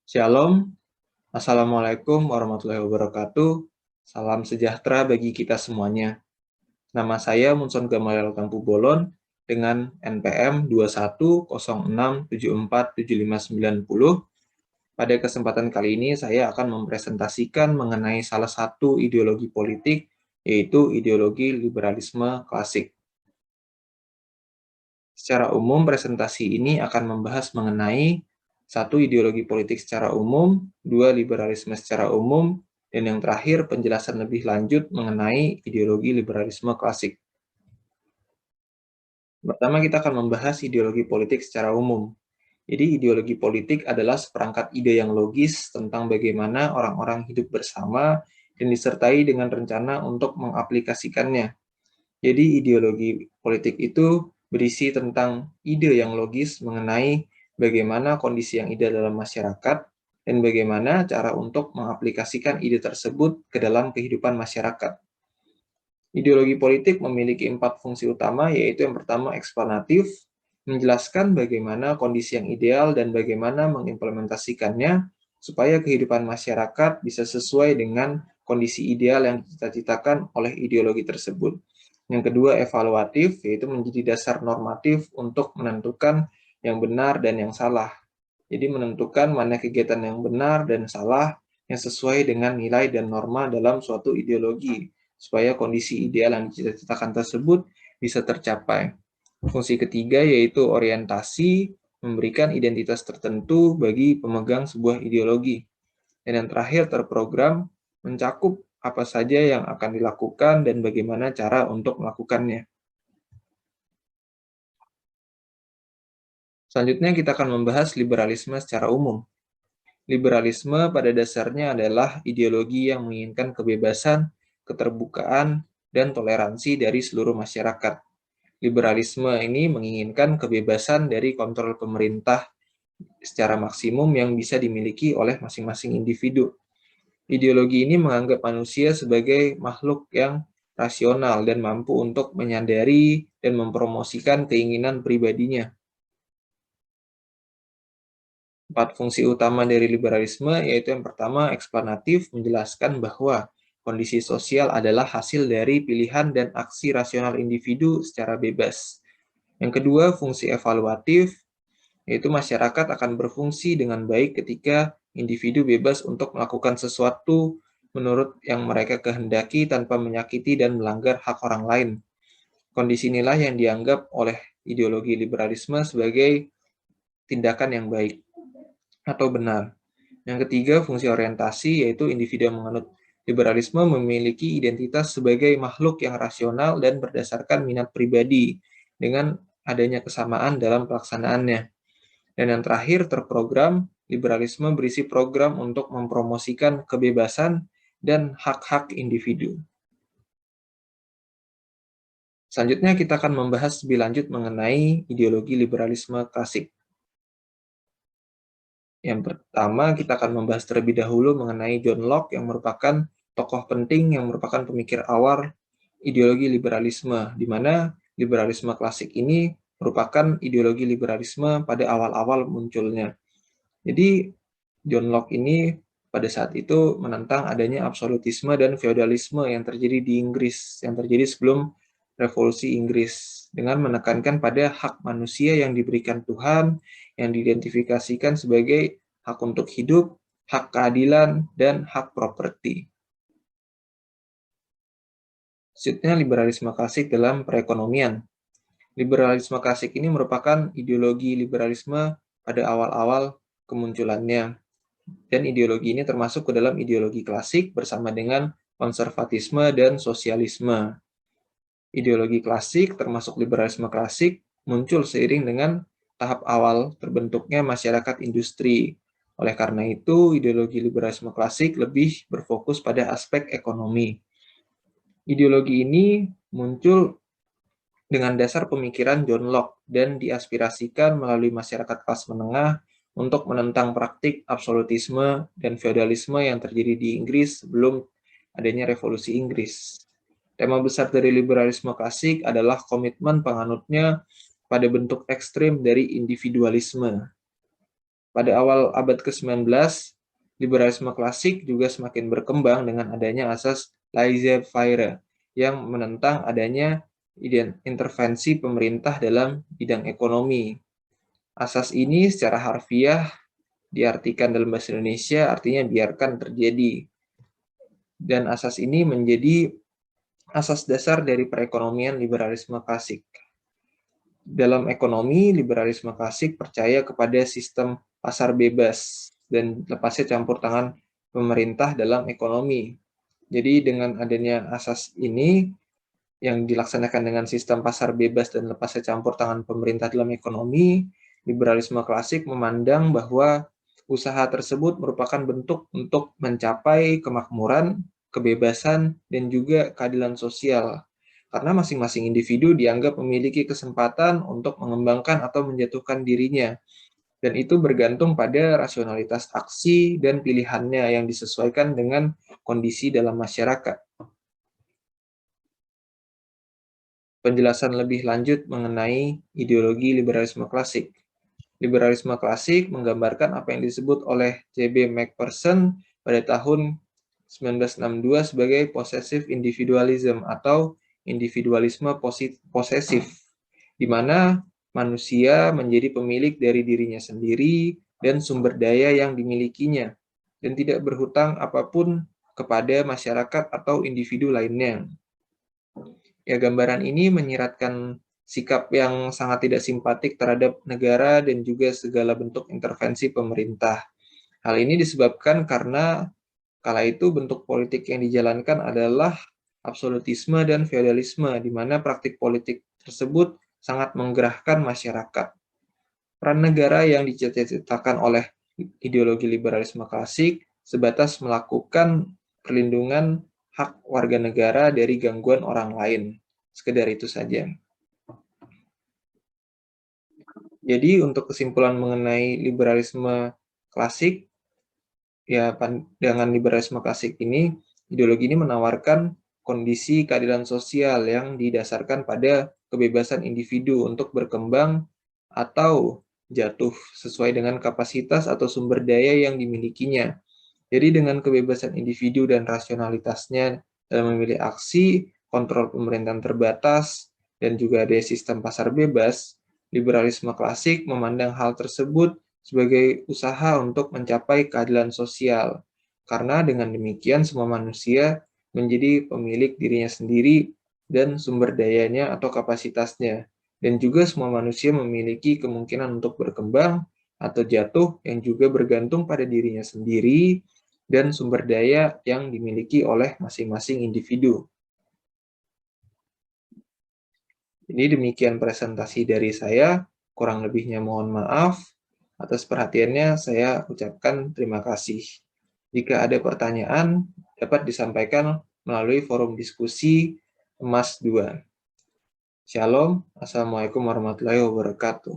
Shalom, Assalamualaikum warahmatullahi wabarakatuh. Salam sejahtera bagi kita semuanya. Nama saya Munson Gamaliel Tampu Bolon dengan NPM 2106747590. Pada kesempatan kali ini saya akan mempresentasikan mengenai salah satu ideologi politik, yaitu ideologi liberalisme klasik. Secara umum, presentasi ini akan membahas mengenai satu, ideologi politik secara umum, dua, liberalisme secara umum, dan yang terakhir, penjelasan lebih lanjut mengenai ideologi liberalisme klasik. Pertama, kita akan membahas ideologi politik secara umum. Jadi, ideologi politik adalah seperangkat ide yang logis tentang bagaimana orang-orang hidup bersama dan disertai dengan rencana untuk mengaplikasikannya. Jadi, ideologi politik itu berisi tentang ide yang logis mengenai bagaimana kondisi yang ideal dalam masyarakat dan bagaimana cara untuk mengaplikasikan ide tersebut ke dalam kehidupan masyarakat. Ideologi politik memiliki 4 fungsi utama, yaitu yang pertama eksplanatif, menjelaskan bagaimana kondisi yang ideal dan bagaimana mengimplementasikannya supaya kehidupan masyarakat bisa sesuai dengan kondisi ideal yang dicita-citakan oleh ideologi tersebut. Yang kedua, evaluatif, yaitu menjadi dasar normatif untuk menentukan yang benar dan yang salah. Jadi menentukan mana kegiatan yang benar dan salah yang sesuai dengan nilai dan norma dalam suatu ideologi, supaya kondisi ideal yang dicita-citakan tersebut bisa tercapai. Fungsi ketiga yaitu orientasi, memberikan identitas tertentu bagi pemegang sebuah ideologi. Dan yang terakhir, terprogram, mencakup apa saja yang akan dilakukan dan bagaimana cara untuk melakukannya. Selanjutnya kita akan membahas liberalisme secara umum. Liberalisme pada dasarnya adalah ideologi yang menginginkan kebebasan, keterbukaan, dan toleransi dari seluruh masyarakat. Liberalisme ini menginginkan kebebasan dari kontrol pemerintah secara maksimum yang bisa dimiliki oleh masing-masing individu. Ideologi ini menganggap manusia sebagai makhluk yang rasional dan mampu untuk menyadari dan mempromosikan keinginan pribadinya. 4 fungsi utama dari liberalisme yaitu yang pertama, eksplanatif, menjelaskan bahwa kondisi sosial adalah hasil dari pilihan dan aksi rasional individu secara bebas. Yang kedua, fungsi evaluatif, yaitu masyarakat akan berfungsi dengan baik ketika individu bebas untuk melakukan sesuatu menurut yang mereka kehendaki tanpa menyakiti dan melanggar hak orang lain. Kondisi inilah yang dianggap oleh ideologi liberalisme sebagai tindakan yang baik atau benar. Yang ketiga, fungsi orientasi, yaitu individu yang menganut liberalisme memiliki identitas sebagai makhluk yang rasional dan berdasarkan minat pribadi dengan adanya kesamaan dalam pelaksanaannya. Dan yang terakhir, terprogram, liberalisme berisi program untuk mempromosikan kebebasan dan hak-hak individu. Selanjutnya kita akan membahas lebih lanjut mengenai ideologi liberalisme klasik. Yang pertama, kita akan membahas terlebih dahulu mengenai John Locke yang merupakan tokoh penting yang merupakan pemikir awal ideologi liberalisme, di mana liberalisme klasik ini merupakan ideologi liberalisme pada awal-awal munculnya. Jadi, John Locke ini pada saat itu menentang adanya absolutisme dan feodalisme yang terjadi di Inggris, yang terjadi sebelum Revolusi Inggris, dengan menekankan pada hak manusia yang diberikan Tuhan, yang diidentifikasikan sebagai hak untuk hidup, hak keadilan, dan hak properti. Selanjutnya, liberalisme klasik dalam perekonomian. Liberalisme klasik ini merupakan ideologi liberalisme pada awal-awal kemunculannya. Dan ideologi ini termasuk ke dalam ideologi klasik bersama dengan konservatisme dan sosialisme. Ideologi klasik termasuk liberalisme klasik muncul seiring dengan tahap awal terbentuknya masyarakat industri. Oleh karena itu, ideologi liberalisme klasik lebih berfokus pada aspek ekonomi. Ideologi ini muncul dengan dasar pemikiran John Locke dan diaspirasikan melalui masyarakat kelas menengah untuk menentang praktik absolutisme dan feodalisme yang terjadi di Inggris sebelum adanya Revolusi Inggris. Tema besar dari liberalisme klasik adalah komitmen penganutnya pada bentuk ekstrim dari individualisme. Pada awal abad ke-19, liberalisme klasik juga semakin berkembang dengan adanya asas laissez-faire yang menentang adanya intervensi pemerintah dalam bidang ekonomi. Asas ini secara harfiah diartikan dalam bahasa Indonesia artinya biarkan terjadi. Dan asas ini menjadi asas dasar dari perekonomian liberalisme klasik. Dalam ekonomi, liberalisme klasik percaya kepada sistem pasar bebas dan lepasnya campur tangan pemerintah dalam ekonomi. Jadi dengan adanya asas ini yang dilaksanakan dengan sistem pasar bebas dan lepasnya campur tangan pemerintah dalam ekonomi, liberalisme klasik memandang bahwa usaha tersebut merupakan bentuk untuk mencapai kemakmuran, kebebasan, dan juga keadilan sosial. Karena masing-masing individu dianggap memiliki kesempatan untuk mengembangkan atau menjatuhkan dirinya, dan itu bergantung pada rasionalitas aksi dan pilihannya yang disesuaikan dengan kondisi dalam masyarakat. Penjelasan lebih lanjut mengenai ideologi liberalisme klasik. Liberalisme klasik menggambarkan apa yang disebut oleh J.B. McPherson pada tahun 1962 sebagai possessive individualism atau individualisme posesif, di mana manusia menjadi pemilik dari dirinya sendiri dan sumber daya yang dimilikinya, dan tidak berhutang apapun kepada masyarakat atau individu lainnya. Ya, gambaran ini menyiratkan sikap yang sangat tidak simpatik terhadap negara dan juga segala bentuk intervensi pemerintah. Hal ini disebabkan karena kala itu bentuk politik yang dijalankan adalah absolutisme dan feodalisme, di mana praktik politik tersebut sangat menggerahkan masyarakat. Peran negara yang diciptakan oleh ideologi liberalisme klasik sebatas melakukan perlindungan hak warga negara dari gangguan orang lain. Sekedar itu saja. Jadi untuk kesimpulan mengenai liberalisme klasik, ya pandangan liberalisme klasik ini, ideologi ini menawarkan kondisi keadilan sosial yang didasarkan pada kebebasan individu untuk berkembang atau jatuh sesuai dengan kapasitas atau sumber daya yang dimilikinya. Jadi dengan kebebasan individu dan rasionalitasnya dalam memilih aksi, kontrol pemerintahan terbatas, dan juga ada sistem pasar bebas, liberalisme klasik memandang hal tersebut sebagai usaha untuk mencapai keadilan sosial. Karena dengan demikian semua manusia menjadi pemilik dirinya sendiri dan sumber dayanya atau kapasitasnya. Dan juga semua manusia memiliki kemungkinan untuk berkembang atau jatuh yang juga bergantung pada dirinya sendiri dan sumber daya yang dimiliki oleh masing-masing individu. Jadi demikian presentasi dari saya, kurang lebihnya mohon maaf. Atas perhatiannya saya ucapkan terima kasih. Jika ada pertanyaan, dapat disampaikan melalui forum diskusi Emas 2. Shalom, Assalamualaikum warahmatullahi wabarakatuh.